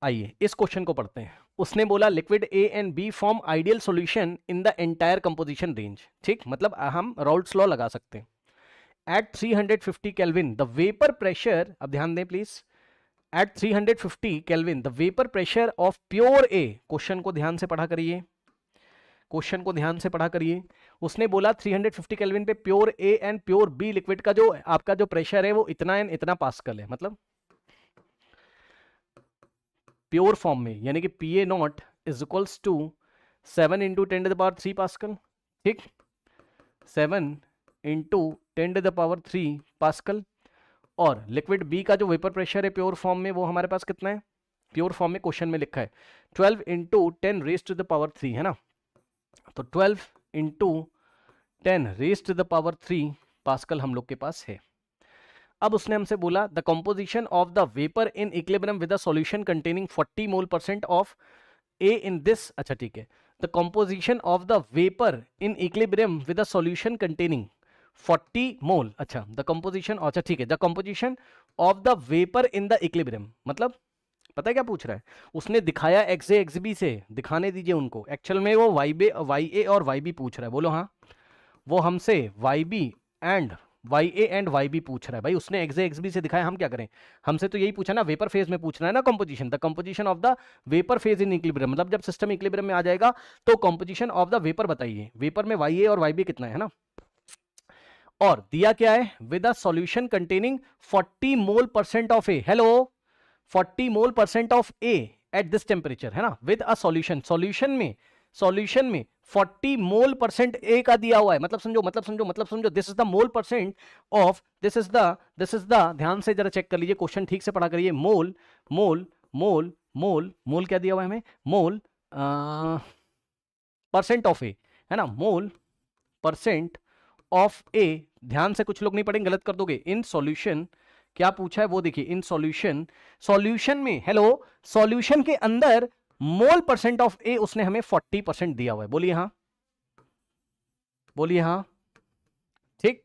आइए इस क्वेश्चन को पढ़ते हैं। उसने बोला liquid A and B form ideal solution in the entire composition range. ठीक, मतलब हम राउल्ट्स लॉ लगा सकते हैं। At 350 kelvin the vapour pressure, अब ध्यान दें please, at 350 kelvin the vapour pressure of pure A, question को ध्यान से पढ़ा करिए, क्वेश्चन को ध्यान से पढ़ा करिए। उसने बोला 350 केल्विन पे pure A and pure B liquid का जो आपका जो प्रेशर है वो इतना एंड इतना पास्कल है, मतलब प्योर फॉर्म में, यानी कि P A not is equals to 7 into 10⁻³ pascal. ठीक, 7 इंटू 10⁻³ पास्कल। और लिक्विड बी का जो वेपर प्रेशर है प्योर फॉर्म में वो हमारे पास कितना है, प्योर फॉर्म में क्वेश्चन में लिखा है 12 इंटू 10⁻³ है ना, तो 12 इंटू 10⁻³ पास्कल हम लोग के पास है। अब उसने हमसे बोला the composition of the vapour in equilibrium with a solution containing 40 mole% of A in this, अच्छा ठीक है, the composition of the vapour in equilibrium with a solution containing 40 मोल, अच्छा द कंपोजिशन, अच्छा ठीक है, the composition of the vapour in the equilibrium, मतलब पता है क्या पूछ रहा है, उसने दिखाया एक्स ए एक्स बी से, दिखाने दीजिए उनको, एक्चुअल में वो वाई ए और वाई बी पूछ रहा है, बोलो हाँ, वो हमसे Y B and Y A and Y B पूछ रहा है। भाई उसने एक्स ए एक्स बी से दिखाया, हम क्या करें, हमसे तो यही पूछा ना, वेपर फेज में पूछना है ना composition, the composition of the vapour phase in equilibrium, मतलब जब सिस्टम इक्विलिब्रियम में आ जाएगा तो कंपोजिशन ऑफ द वेपर बताइए, वेपर में वाई ए और वाई बी कितना है ना, और दिया क्या है, with a solution containing 40 mole% of A, hello 40 mole% of A at this temperature है ना, विद अ सॉल्यूशन, सॉल्यूशन में 40 मोल% ए का दिया हुआ है, मतलब समझो, this is the mole% of, this is the, ध्यान से जरा चेक कर लीजिए, क्वेश्चन ठीक से पढ़ा करिए, मोल मोल मोल मोल मोल क्या दिया हुआ है हमें, मोल परसेंट ऑफ ए है ना, मोल परसेंट ऑफ ए, ध्यान से कुछ लोग नहीं पढ़ेंगे गलत कर दोगे, इन सॉल्यूशन, क्या पूछा है वो देखिए, इन सॉल्यूशन में, हेलो सॉल्यूशन के अंदर मोल% ऑफ ए उसने हमें 40% दिया हुआ है, बोलिए हाँ, बोलिए हाँ, ठीक।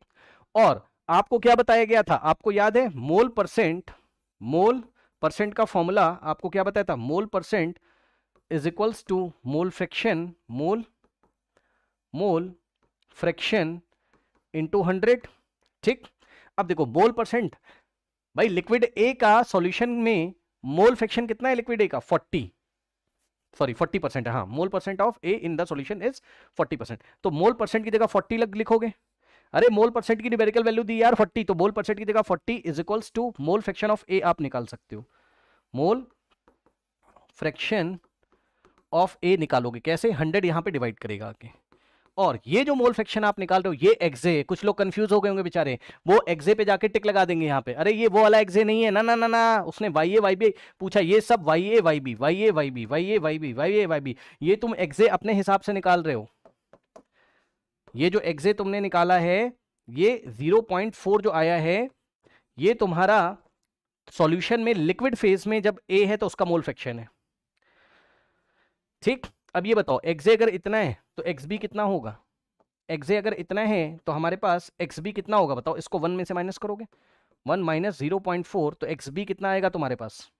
और आपको क्या बताया गया था, आपको याद है, मोल परसेंट का फॉर्मूला आपको क्या बताया था, mole percent is equals to mole fraction into 100। ठीक, अब देखो मोल परसेंट, भाई लिक्विड ए का सॉल्यूशन में मोल फ्रैक्शन कितना है, लिक्विड ए का 40% है, हाँ, mole percent of A in the solution is 40%, तो मोल परसेंट की जगह 40 लिखोगे, अरे मोल परसेंट की न्यूमेरिकल वैल्यू दी यार 40, तो मोल परसेंट की जगह 40 is equals to mole fraction of A आप निकाल सकते हो, मोल फ्रैक्शन ऑफ ए निकालोगे कैसे, 100 यहां पे डिवाइड करेगा आके, और ये जो मोल फ्रैक्शन आप निकाल रहे हो ये एक्से, कुछ लोग कंफ्यूज हो गए होंगे बेचारे, वो एक्से पे जाके टिक लगा देंगे यहाँ पे, अरे ये वो वाला एक्से नहीं है ना ना ना ना, उसने वाई ए वाई बी पूछा, ये सब वाई ए वाई बी वाई ए वाई बी वाई ए वाई बी वाई ए वाई बी, ये तुम एक्से अपने हिसाब से निकाल रहे हो, ये जो एक्से तुमने निकाला है ये 0.4 जो आया है ये तुम्हारा सॉल्यूशन में लिक्विड फेज में जब ए है तो उसका मोल फ्रैक्शन है। ठीक, अब ये बताओ एक्से अगर इतना है तो एक्स बी कितना होगा, एक्से अगर इतना है तो हमारे पास एक्स बी कितना होगा बताओ, इसको 1 में से माइनस करोगे, 1 माइनस 0.4, तो एक्स बी कितना आएगा तुम्हारे पास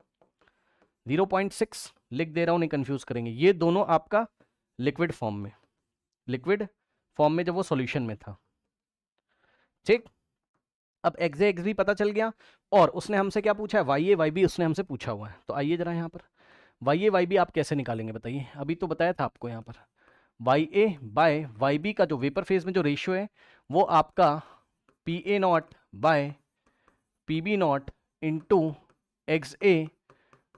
0.6, लिख दे रहा हूं नहीं कंफ्यूज करेंगे, ये दोनों आपका लिक्विड फॉर्म में जब वो सॉल्यूशन में था। ठीक, अब एक्से एक्स बी पता चल गया, और उसने हमसे क्या पूछा है, वाई ए वाई बी उसने हमसे पूछा हुआ है, तो आइए जरा यहाँ पर वाई ए वाई बी आप कैसे निकालेंगे बताइए, अभी तो बताया था आपको यहाँ पर वाई ए बाय वाई बी का जो वेपर फेज में जो रेशियो है वो आपका P A not by P B not into X A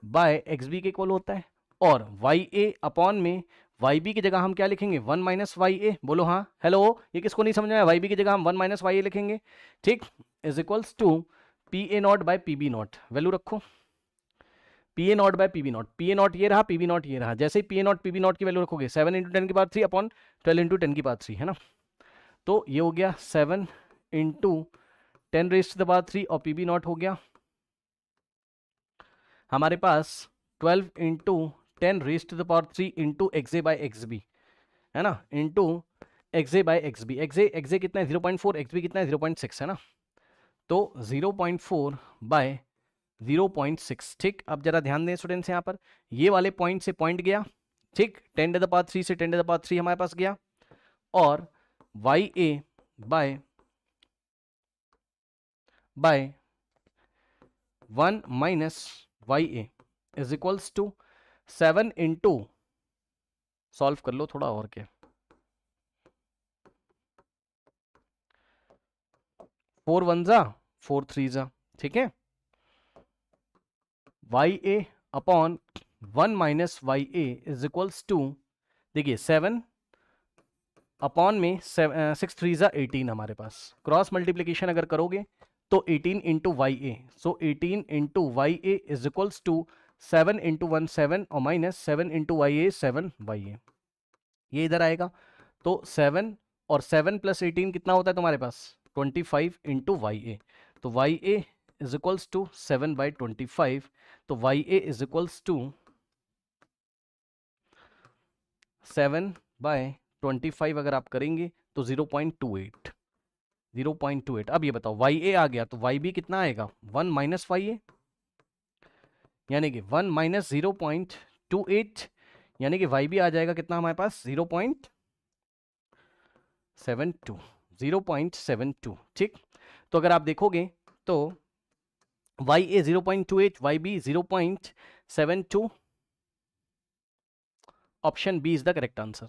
by X B के इक्वल होता है, और वाई ए अपॉन में वाई बी की जगह हम क्या लिखेंगे 1 माइनस वाई ए, बोलो हाँ, हेलो, ये किसको नहीं समझ में आया, वाई बी की जगह हम 1 माइनस वाई ए लिखेंगे, ठीक, is equals to P A not by P B not, value रखो P A not by P B not, P A not ये रहा, पी बी नॉट ये रहा, जैसे ही P A not P B not की वैल्यू रखोगे 7 into 10 की पावर 3 अपॉन 12 इंटू 10 की पावर 3 है ना, तो ये हो गया 7 into 10 raise to the power 3 और पी बी नॉट हो गया हमारे पास 12 into 10 raise to the power 3 into X A by X B है ना, into X A by X B, X A कितना है 0.4, एक्स बी कितना है 0.6 है ना, तो 0.4 बाय 0.6। ठीक, अब जरा ध्यान दें स्टूडेंट्स, यहाँ पर ये वाले पॉइंट से पॉइंट गया, ठीक, 10⁻³ से 10⁻³ हमारे पास गया, और YA by 1 minus YA is equals to 7 into, solve कर लो थोड़ा और, क्या 4 1 जा 4 3 जा, ठीक है, YA upon 1 minus YA is equals to, देखिए 7 अपॉन में 6 3 जा 18 हमारे पास, क्रॉस मल्टीप्लीकेशन अगर करोगे तो 18 into YA, so 18 into YA is equals to 7 into 1 7 और माइनस 7 इंटू YA 7 YA, ये इधर आएगा, तो 7 और 7 प्लस 18 कितना होता है तुम्हारे पास 25 इंटू YA, तो YA इज इक्वल्स टू 7/25, तो YA इज इक्वल्स टू 7/25 अगर आप करेंगे तो 0.28, 0.28। अब ये बताओ YA आ गया तो YB कितना आएगा 1 माइनस YA, यानी कि 1 माइनस 0.28, यानी कि YB आ जाएगा कितना हमारे पास 0.72, 0.72। ठीक, तो अगर आप देखोगे तो YA 0.28, YB 0.72, option B is the correct answer.